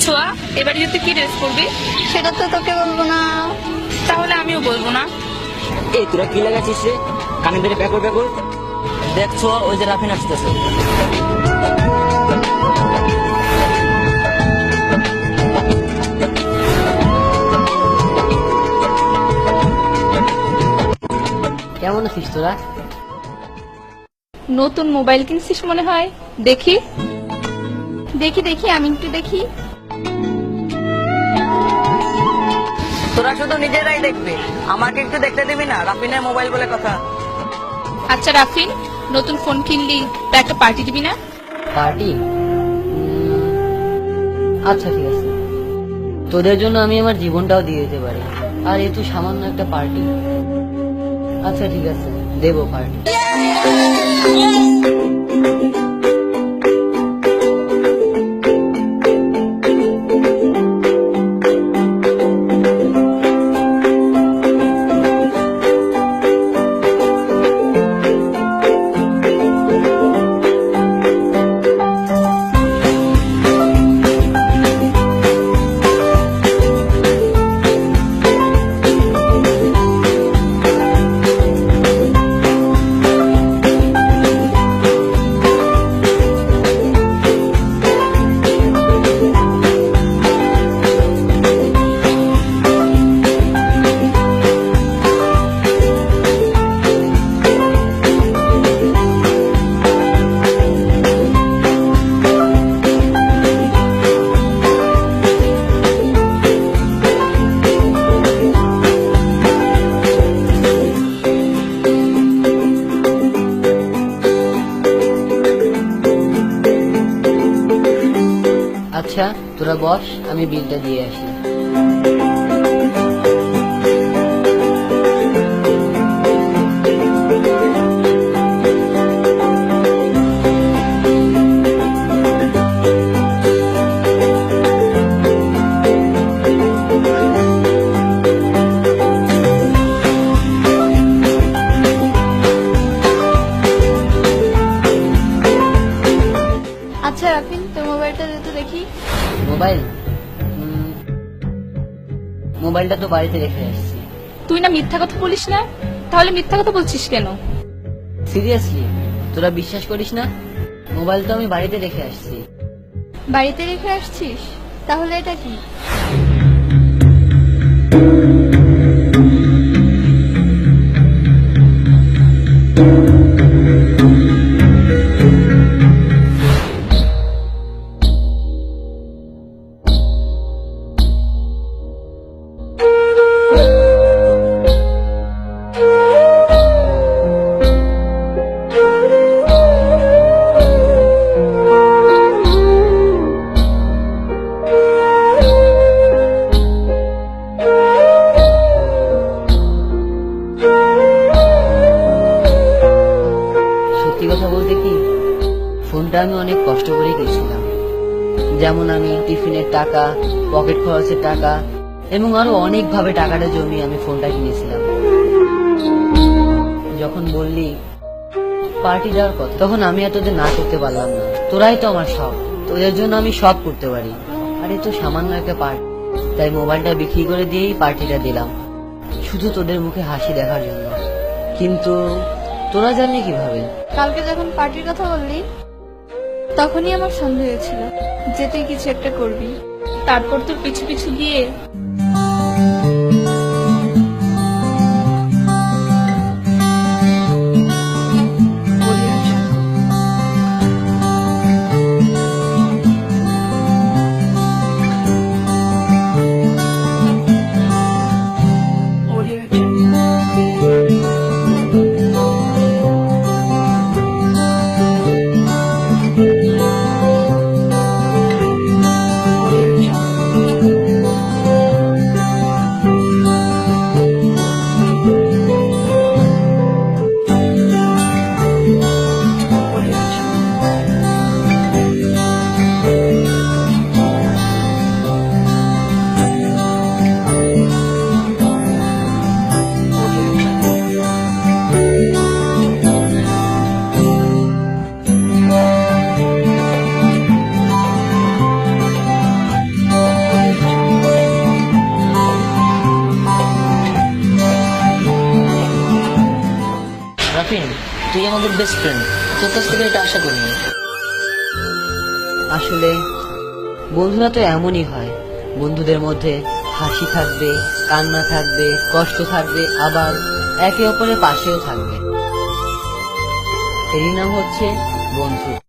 ছোঁয়া, এবারে তুই কি ড্রেস পরবি? সেটা তো তোকে বলবো না। তাহলে আমিও বলবো না। এই তোরা কি লাগাচ্ছিস রে? কানে ধরে প্যাকর প্যাকর দেখছো, ওই যে রাফিন আসতেছে। কেমন আছিস তোরা? নতুন মোবাইল কিনছিস মনে হয়। দেখি দেখি দেখি, আমি একটু দেখি। তোরা শুধু নিজেরাই দেখবি, আমাকে একটু দেখতে দিবি না? রাফিনের মোবাইল বলে কথা। আচ্ছা রাফিন, নতুন ফোন কিনলি তা একটা পার্টি দিবি না? পার্টি? আচ্ছা ঠিক আছে, তোদের জন্য আমি আমার জীবনটাও দিয়ে দিতে পারি, আর এ তো সামান্য একটা পার্টি। আচ্ছা ঠিক আছে, দেবো পার্টি। আচ্ছা তোরা বস, আমি বিলটা দিয়ে আসি। আচ্ছা রাফিন, তোর মোবাইলটা দে তো দেখি। মোবাইল? মোবাইলটা তো বাড়িতে রেখে আসছি। তুই না মিথ্যা কথা বলিস না, তাহলে মিথ্যা কথা বলছিস কেন? সিরিয়াসলি তোরা বিশ্বাস করিস না? মোবাইল তো আমি বাড়িতে রেখে আসছি। বাড়িতে রেখে আসছিস? তাহলে এটা কি? সত্যি কথা বলতে কি, ফোনটা আমি অনেক কষ্ট করে কিনেছিলাম। যেমন আমি টিফিনের টাকা, পকেট খরচের টাকা এবং আরো অনেক ভাবে টাকাটা জমিয়ে আমি ফোনটা কিনেছিলাম। যখন বললি পার্টি দেওয়ার কথা, তখন আমি আর তোদের না করতে পারলাম না। তোরাই তো আমার সব, তোদের জন্য আমি সব করতে পারি, আর এই তো সামান্য একটা পার্টি। তাই মোবাইলটা বিক্রি করে দিয়েই পার্টিটা দিলাম, শুধু তোদের মুখে হাসি দেখার জন্য। কিন্তু তোরা জানলি কিভাবে? কালকে যখন পার্টির কথা বললি, তখনই আমার সন্দেহ হয়েছিল যে তুই কিছু একটা করবি। তারপর তোর পিছু পিছু গিয়ে রাফিন, তুই আমাদের বেস্ট ফ্রেন্ড, তোর কাছ থেকে এটা আশা করিনি। আসলে বন্ধুরা তো এমনই হয়, বন্ধুদের মধ্যে হাসি থাকবে, কান্না থাকবে, কষ্ট থাকবে, আবার একে অপরের পাশেও থাকবে। এরই নাম হচ্ছে বন্ধু।